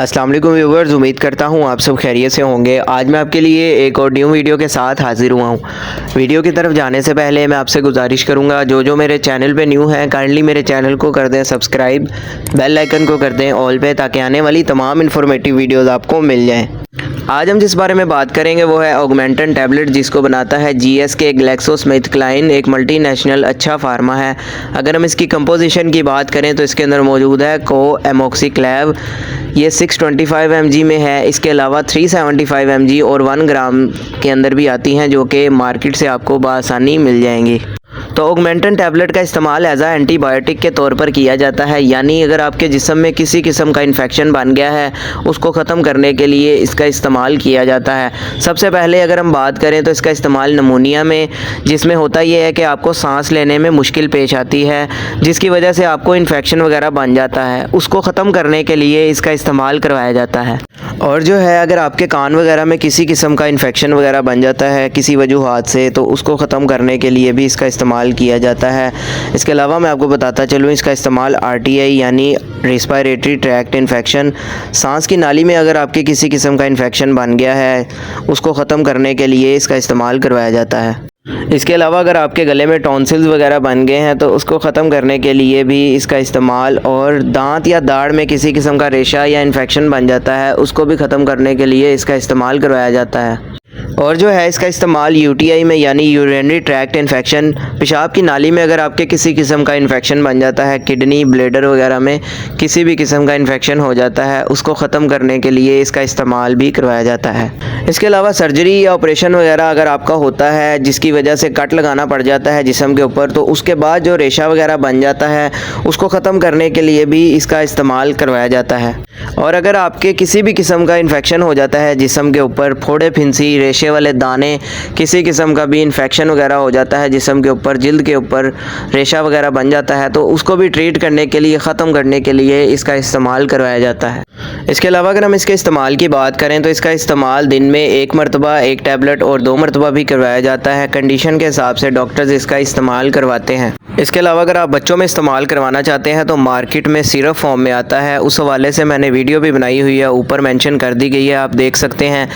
अस्सलाम वालेकुम व्यूवर्स, उम्मीद करता हूँ आप सब खैरियत से होंगे। आज मैं आपके लिए एक और न्यू वीडियो के साथ हाजिर हुआ हूँ। वीडियो की तरफ जाने से पहले मैं आपसे गुजारिश करूँगा, जो मेरे चैनल पे न्यू हैं काइंडली मेरे चैनल को कर दें सब्सक्राइब, बेल आइकन को कर दें ऑल पे, ताकि आने वाली तमाम इन्फॉर्मेटिव वीडियोज़ आपको मिल जाएँ। आज हम जिस बारे में बात करेंगे वो है ऑगमेंटन टैबलेट, जिसको बनाता है GSK ग्लैक्सोस्मिथक्लाइन, एक मल्टीनेशनल अच्छा फार्मा है। अगर हम इसकी कंपोजिशन की बात करें तो इसके अंदर मौजूद है कोएमोक्सिक्लेव, ये 625 mg में है। इसके अलावा 375 mg और 1 ग्राम के अंदर भी आती हैं, जो कि मार्केट से आपको बआसानी मिल जाएंगी। तो ऑगमेंटन टैबलेट का इस्तेमाल एज आ एंटीबायोटिक के तौर पर किया जाता है, यानी अगर आपके जिस्म में किसी किस्म का इन्फेक्शन बन गया है उसको ख़त्म करने के लिए इसका इस्तेमाल किया जाता है। सबसे पहले अगर हम बात करें तो इसका इस्तेमाल नमूनिया में, जिसमें होता यह है कि आपको सांस लेने में मुश्किल पेश आती है, जिसकी वजह से आपको इन्फेक्शन वगैरह बन जाता है, उसको ख़त्म करने के लिए इसका इस्तेमाल करवाया जाता है। और जो है अगर आपके कान वगैरह में किसी किस्म का इन्फेक्शन वगैरह बन जाता है किसी वजूहात से, तो उसको ख़त्म करने के लिए भी इसका इस्तेमाल किया जाता है। इसके अलावा मैं आपको बताता चलूँ, इसका इस्तेमाल RTI यानी रेस्पिरेटरी ट्रैक्ट इन्फेक्शन, सांस की नाली में अगर आपके किसी किस्म का इन्फेक्शन बन गया है उसको ख़त्म करने के लिए इसका इस्तेमाल करवाया जाता है। इसके अलावा अगर आपके गले में टॉन्सिल्स वगैरह बन गए हैं तो उसको ख़त्म करने के लिए भी इसका इस्तेमाल, और दांत या दाढ़ में किसी किस्म का रेशा या इन्फेक्शन बन जाता है उसको भी ख़त्म करने के लिए इसका इस्तेमाल करवाया जाता है। और जो है इसका इस्तेमाल UTI में यानी यूरिनरी ट्रैक्ट इन्फेक्शन, पेशाब की नाली में अगर आपके किसी किस्म का इन्फेक्शन बन जाता है, किडनी ब्लैडर वगैरह में किसी भी किस्म का इन्फेक्शन हो जाता है, उसको ख़त्म करने के लिए इसका इस्तेमाल भी करवाया जाता है। इसके अलावा सर्जरी या ऑपरेशन वगैरह अगर आपका होता है जिसकी वजह से कट लगाना पड़ जाता है जिस्म के ऊपर, तो उसके बाद जो रेशा वगैरह बन जाता है उसको ख़त्म करने के लिए भी इसका इस्तेमाल करवाया जाता है। और अगर आपके किसी भी किस्म का इन्फेक्शन हो जाता है जिस्म के ऊपर, फोड़े फिंसी, रेशे वाले दाने, किसी किस्म का भी इन्फेक्शन वगैरह हो जाता है जिस्म के ऊपर, जिल्द के ऊपर रेशा वगैरह बन जाता है, तो उसको भी ट्रीट करने के लिए, ख़त्म करने के लिए इसका इस्तेमाल करवाया जाता है। इसके अलावा अगर हम इसके इस्तेमाल की बात करें तो इसका इस्तेमाल दिन में 1 मरतबा 1 टैबलेट और 2 मरतबा भी करवाया जाता है। कंडीशन के हिसाब से डॉक्टर्स इसका इस्तेमाल करवाते हैं। इसके अलावा अगर आप बच्चों में इस्तेमाल करवाना चाहते हैं तो मार्केट में सिरप फॉर्म में आता है, उस हवाले से मैंने वीडियो भी बनाई हुई है, ऊपर मेंशन कर दी गई है, आप देख सकते हैं।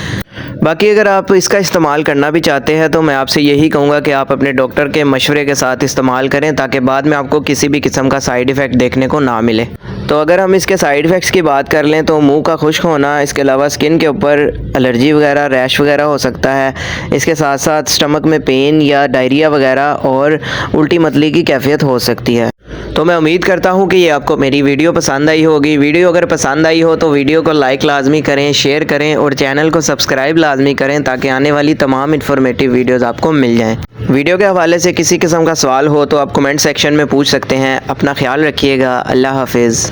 बाकी अगर आप इसका इस्तेमाल करना भी चाहते हैं तो मैं आपसे यही कहूँगा कि आप अपने डॉक्टर के मशवरे के साथ इस्तेमाल करें, ताकि बाद में आपको किसी भी किस्म का साइड इफ़ेक्ट देखने को ना मिले। तो अगर हम इसके साइड इफ़ेक्ट्स की बात कर लें तो मुंह का खुश्क होना, इसके अलावा स्किन के ऊपर एलर्जी वगैरह, रैश वगैरह हो सकता है। इसके साथ साथ स्टमक में पेन या डायरिया वगैरह और उल्टी मतली की कैफियत हो सकती है। तो मैं उम्मीद करता हूँ कि ये आपको मेरी वीडियो पसंद आई होगी। वीडियो अगर पसंद आई हो तो वीडियो को लाइक लाजमी करें, शेयर करें और चैनल को सब्सक्राइब लाजमी करें, ताकि आने वाली तमाम इन्फॉर्मेटिव वीडियोज़ आपको मिल जाएँ। वीडियो के हवाले से किसी किस्म का सवाल हो तो आप कमेंट सेक्शन में पूछ सकते हैं। अपना ख्याल रखिएगा। अल्लाह हाफिज़।